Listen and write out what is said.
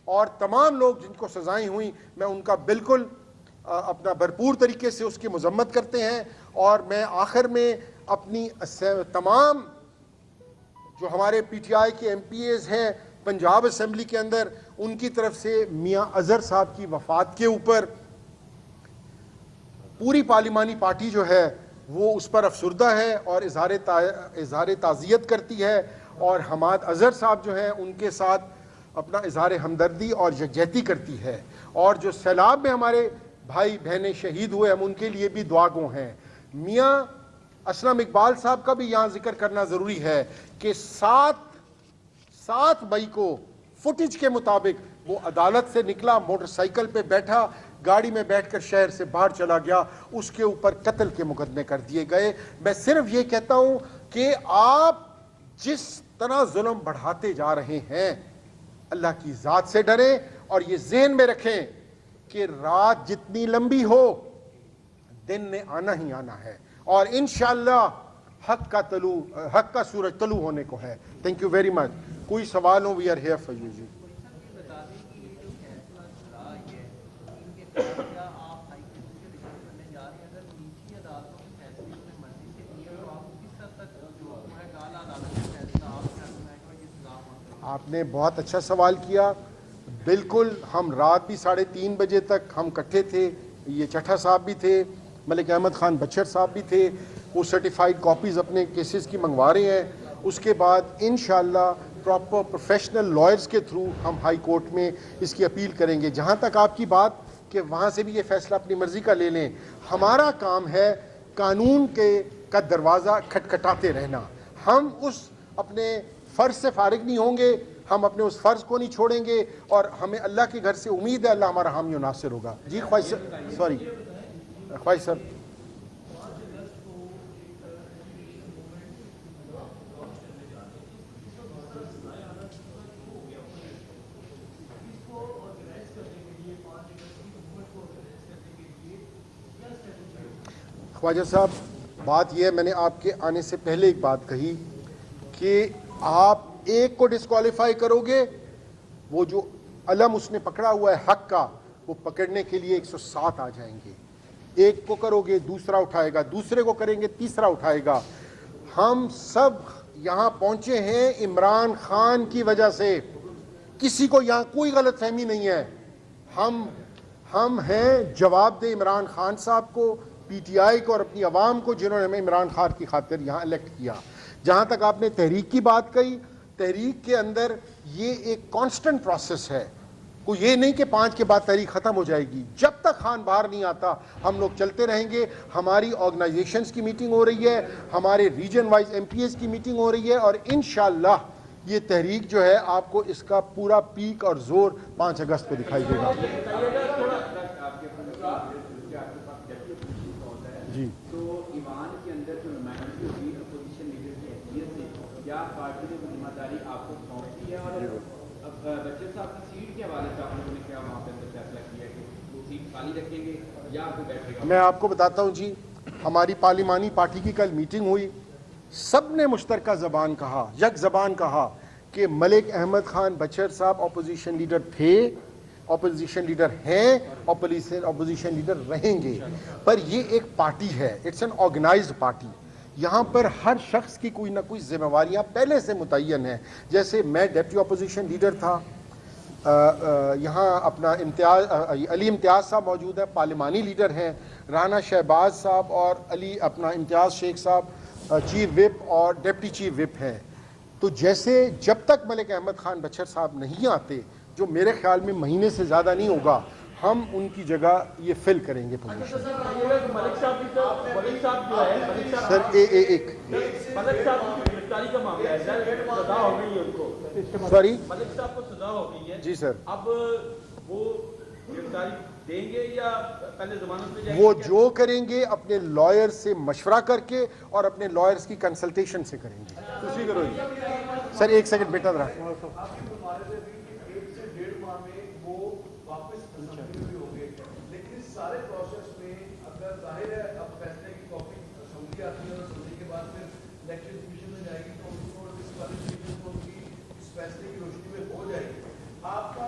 اور تمام لوگ جن کو سزائیں ہوئیں میں ان کا بالکل اپنا بھرپور طریقے سے اس کی مذمت کرتے ہیں. اور میں آخر میں اپنی تمام جو ہمارے پی ٹی آئی کے ایم پی ایز ہیں پنجاب اسمبلی کے اندر, ان کی طرف سے میاں اظہر صاحب کی وفات کے اوپر پوری پارلیمانی پارٹی جو ہے وہ اس پر افسردہ ہے اور اظہار تعزیت کرتی ہے, اور حماد اظہر صاحب جو ہیں ان کے ساتھ اپنا اظہار ہمدردی اور یکجہتی کرتی ہے. اور جو سیلاب میں ہمارے بھائی بہنیں شہید ہوئے ہم ان کے لیے بھی دعا گو ہیں. میاں اسلم اقبال صاحب کا بھی یہاں ذکر کرنا ضروری ہے کہ 7 مئی کو فوٹیج کے مطابق وہ عدالت سے نکلا, موٹر سائیکل پہ بیٹھا, گاڑی میں بیٹھ کر شہر سے باہر چلا گیا, اس کے اوپر قتل کے مقدمے کر دیے گئے. میں صرف یہ کہتا ہوں کہ آپ جس طرح ظلم بڑھاتے جا رہے ہیں اللہ کی ذات سے ڈریں, اور یہ ذہن میں رکھیں کہ رات جتنی لمبی ہو دن نے آنا ہی آنا ہے, اور انشاءاللہ حق کا سورج طلوع ہونے کو ہے. Thank you very much. کوئی سوال ہو, we are here for you. جی آپ نے بہت اچھا سوال کیا. بالکل, ہم رات بھی 3:30 بجے تک ہم اکٹھے تھے, یہ چٹھا صاحب بھی تھے, ملک احمد خان بچر صاحب بھی تھے, وہ سرٹیفائیڈ کاپیز اپنے کیسز کی منگوا رہے ہیں. اس کے بعد انشاءاللہ پراپر پروفیشنل لائرز کے تھرو ہم ہائی کورٹ میں اس کی اپیل کریں گے. جہاں تک آپ کی بات کہ وہاں سے بھی یہ فیصلہ اپنی مرضی کا لے لیں, ہمارا کام ہے قانون کا دروازہ کھٹکھٹاتے رہنا. ہم اس اپنے فرض سے فارغ نہیں ہوں گے, ہم اپنے اس فرض کو نہیں چھوڑیں گے, اور ہمیں اللہ کے گھر سے امید ہے اللہ ہمارا حامی و ناصر ہوگا. جی خواہش صاحب. خواجہ صاحب, بات یہ ہے, میں نے آپ کے آنے سے پہلے ایک بات کہی کہ آپ ایک کو ڈسکوالیفائی کرو گے, وہ جو علم اس نے پکڑا ہوا ہے حق کا, وہ پکڑنے کے لیے 107 آ جائیں گے. ایک کو کرو گے دوسرا اٹھائے گا, دوسرے کو کریں گے تیسرا اٹھائے گا. ہم سب یہاں پہنچے ہیں عمران خان کی وجہ سے, کسی کو یہاں کوئی غلط فہمی نہیں ہے. ہم ہیں جواب دہ عمران خان صاحب کو, پی ٹی آئی کو اور اپنی عوام کو جنہوں نے ہمیں عمران خان کی خاطر یہاں الیکٹ کیا. جہاں تک آپ نے تحریک کی بات کہی, تحریک کے اندر یہ ایک کانسٹنٹ پروسیس ہے. کوئی یہ نہیں کہ 5 کے بعد تحریک ختم ہو جائے گی. جب تک خان باہر نہیں آتا ہم لوگ چلتے رہیں گے. ہماری آرگنائزیشنز کی میٹنگ ہو رہی ہے, ہمارے region wise MPs کی میٹنگ ہو رہی ہے, اور انشاءاللہ یہ تحریک جو ہے آپ کو اس کا پورا پیک اور زور 5 اگست کو دکھائی دے گا. جی تو ایوان کے اندر جو نمائندگی ہوگی اپوزیشن لیڈر کی حیثیت سے, کیا پارٹی نے وہ ذمہ داری آپ کو سونپی ہے؟ اور بچر صاحب کی سیٹ کے حوالے سے آپ لوگوں نے کیا وہاں پہ فیصلہ کیا ہے کہ وہ سیٹ خالی رکھیں گے یا کوئی بیٹھے گا؟ میں آپ کو بتاتا ہوں جی, ہماری پارلیمانی پارٹی کی کل میٹنگ ہوئی, سب نے مشترکہ زبان کہا, یک زبان کہا کہ ملک احمد خان بچر صاحب اپوزیشن لیڈر تھے, اپوزیشن لیڈر ہیں, اپوزیشن لیڈر رہیں گے, پر یہ ایک پارٹی ہے, اٹس این آرگنائزڈ پارٹی. یہاں پر ہر شخص کی کوئی نہ کوئی ذمہ داریاں پہلے سے متعین ہیں. جیسے میں ڈپٹی اپوزیشن لیڈر تھا, یہاں اپنا علی امتیاز صاحب موجود ہیں, پارلیمانی لیڈر ہیں, رانا شہباز صاحب اور علی اپنا امتیاز شیخ صاحب چیف وپ اور ڈپٹی چیف وپ ہیں. تو جیسے جب تک ملک احمد خان بچر صاحب نہیں آتے, جو میرے خیال میں مہینے سے زیادہ نہیں ہوگا, ہم ان کی جگہ یہ فل کریں گے پوزیشن. سر ایک سوری جی سر, اب وہ گرفتاری دیں گے یا پہلے ضمانت پہ؟ وہ جو کریں گے اپنے لائر سے مشورہ کر کے اور اپنے لائرز کی کنسلٹیشن سے کریں گے. اسی کرو سر, 1 سیکنڈ بیٹا ذرا. سارے پروسیس میں اگر ظاہر ہے اب فیصلے کی کاپی اسمبلی آتی ہے اور اسمبلی کے بعد پھر الیکشن کمیشن میں جائے گی تو اس کو ڈسکوالیفیکیشن کو اس فیصلے کی روشنی میں ہو جائے گی. آپ کا